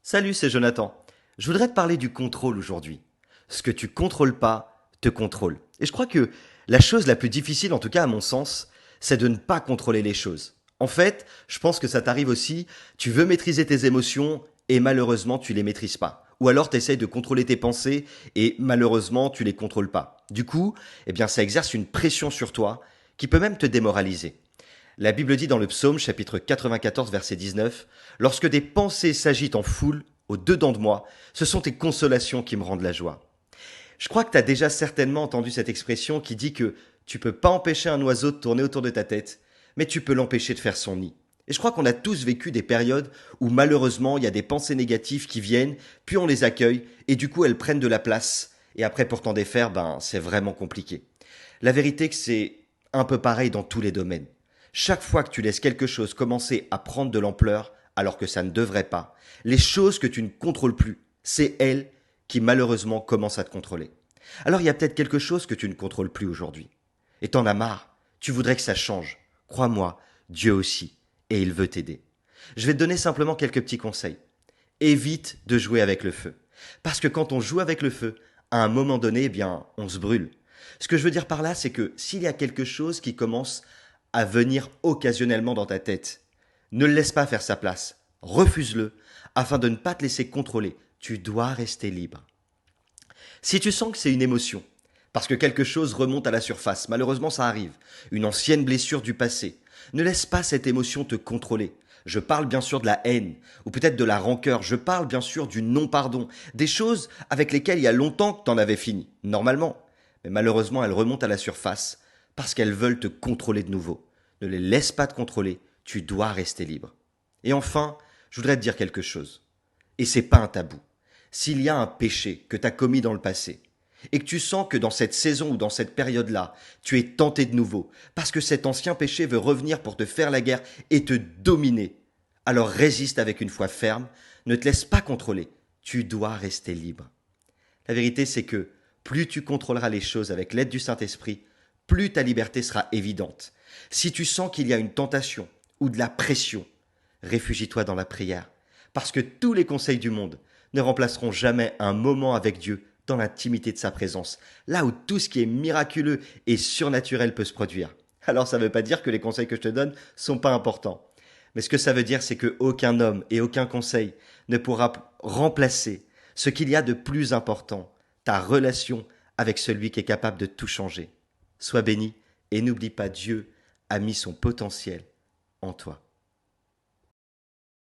Salut, c'est Jonathan. Je voudrais te parler du contrôle aujourd'hui. Ce que tu contrôles pas te contrôle. Et je crois que la chose la plus difficile, en tout cas à mon sens, c'est de ne pas contrôler les choses. En fait, je pense que ça t'arrive aussi, tu veux maîtriser tes émotions et malheureusement tu les maîtrises pas. Ou alors tu essayes de contrôler tes pensées et malheureusement tu les contrôles pas. Du coup, eh bien ça exerce une pression sur toi qui peut même te démoraliser. La Bible dit dans le psaume chapitre 94 verset 19, lorsque des pensées s'agitent en foule au-dedans de moi, ce sont tes consolations qui me rendent la joie. Je crois que tu as déjà certainement entendu cette expression qui dit que tu peux pas empêcher un oiseau de tourner autour de ta tête, mais tu peux l'empêcher de faire son nid. Et je crois qu'on a tous vécu des périodes où malheureusement il y a des pensées négatives qui viennent, puis on les accueille, et du coup elles prennent de la place. Et après pour t'en défaire, c'est vraiment compliqué. La vérité que c'est un peu pareil dans tous les domaines. Chaque fois que tu laisses quelque chose commencer à prendre de l'ampleur alors que ça ne devrait pas, les choses que tu ne contrôles plus, c'est elles qui malheureusement commencent à te contrôler. Alors il y a peut-être quelque chose que tu ne contrôles plus aujourd'hui. Et t'en as marre, tu voudrais que ça change. Crois-moi, Dieu aussi, et il veut t'aider. Je vais te donner simplement quelques petits conseils. Évite de jouer avec le feu. Parce que quand on joue avec le feu, à un moment donné, on se brûle. Ce que je veux dire par là, c'est que s'il y a quelque chose qui commence à venir occasionnellement dans ta tête, ne le laisse pas faire sa place. Refuse-le afin de ne pas te laisser contrôler. Tu dois rester libre. Si tu sens que c'est une émotion, parce que quelque chose remonte à la surface, malheureusement ça arrive, une ancienne blessure du passé, ne laisse pas cette émotion te contrôler. Je parle bien sûr de la haine, ou peut-être de la rancœur, je parle bien sûr du non-pardon, des choses avec lesquelles il y a longtemps que t'en avais fini, normalement. Mais malheureusement elles remontent à la surface, parce qu'elles veulent te contrôler de nouveau. Ne les laisse pas te contrôler, tu dois rester libre. Et enfin, je voudrais te dire quelque chose. Et c'est pas un tabou. S'il y a un péché que tu as commis dans le passé, et que tu sens que dans cette saison ou dans cette période-là, tu es tenté de nouveau, parce que cet ancien péché veut revenir pour te faire la guerre et te dominer, alors résiste avec une foi ferme, ne te laisse pas contrôler, tu dois rester libre. La vérité, c'est que plus tu contrôleras les choses avec l'aide du Saint-Esprit, plus ta liberté sera évidente. Si tu sens qu'il y a une tentation ou de la pression, réfugie-toi dans la prière, parce que tous les conseils du monde ne remplaceront jamais un moment avec Dieu dans l'intimité de sa présence, là où tout ce qui est miraculeux et surnaturel peut se produire. Alors ça ne veut pas dire que les conseils que je te donne sont pas importants. Mais ce que ça veut dire, c'est qu'aucun homme et aucun conseil ne pourra remplacer ce qu'il y a de plus important, ta relation avec celui qui est capable de tout changer. Sois béni et n'oublie pas, Dieu a mis son potentiel en toi.